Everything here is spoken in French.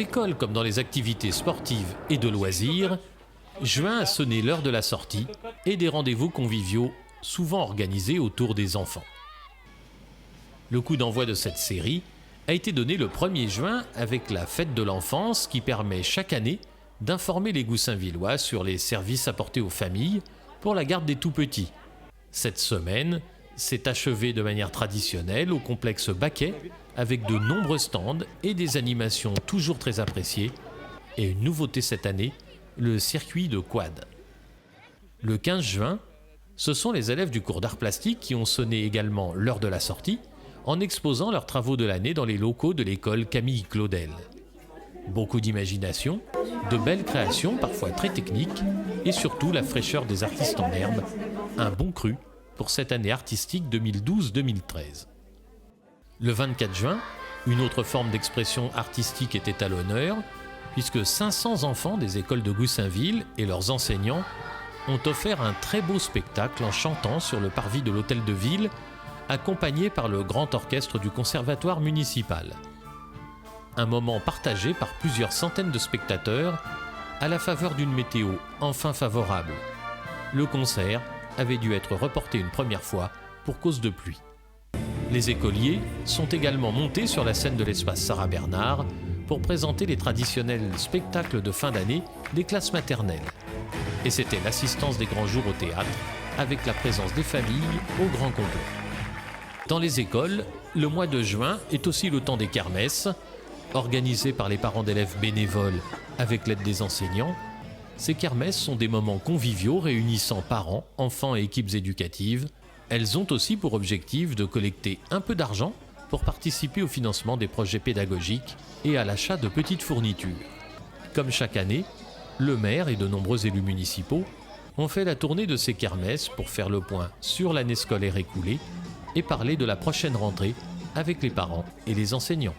écoles comme dans les activités sportives et de loisirs, juin a sonné l'heure de la sortie et des rendez-vous conviviaux souvent organisés autour des enfants. Le coup d'envoi de cette série a été donné le 1er juin avec la fête de l'enfance qui permet chaque année d'informer les Goussainvillois sur les services apportés aux familles pour la garde des tout-petits. Cette semaine s'est achevée de manière traditionnelle au complexe Baquet avec de nombreux stands et des animations toujours très appréciées et une nouveauté cette année, le circuit de quad. Le 15 juin, ce sont les élèves du cours d'art plastique qui ont sonné également l'heure de la sortie en exposant leurs travaux de l'année dans les locaux de l'école Camille Claudel. Beaucoup d'imagination, de belles créations parfois très techniques et surtout la fraîcheur des artistes en herbe, un bon cru pour cette année artistique 2012-2013. Le 24 juin, une autre forme d'expression artistique était à l'honneur puisque 500 enfants des écoles de Goussainville et leurs enseignants ont offert un très beau spectacle en chantant sur le parvis de l'hôtel de ville accompagné par le grand orchestre du conservatoire municipal. Un moment partagé par plusieurs centaines de spectateurs à la faveur d'une météo enfin favorable. Le concert avait dû être reporté une première fois pour cause de pluie. Les écoliers sont également montés sur la scène de l'espace Sarah Bernard pour présenter les traditionnels spectacles de fin d'année des classes maternelles. Et c'était l'assistance des grands jours au théâtre avec la présence des familles au grand complet. Dans les écoles, le mois de juin est aussi le temps des kermesses, organisées par les parents d'élèves bénévoles avec l'aide des enseignants. Ces kermesses sont des moments conviviaux réunissant parents, enfants et équipes éducatives. Elles ont aussi pour objectif de collecter un peu d'argent pour participer au financement des projets pédagogiques et à l'achat de petites fournitures. Comme chaque année, le maire et de nombreux élus municipaux ont fait la tournée de ces kermesses pour faire le point sur l'année scolaire écoulée et parler de la prochaine rentrée avec les parents et les enseignants.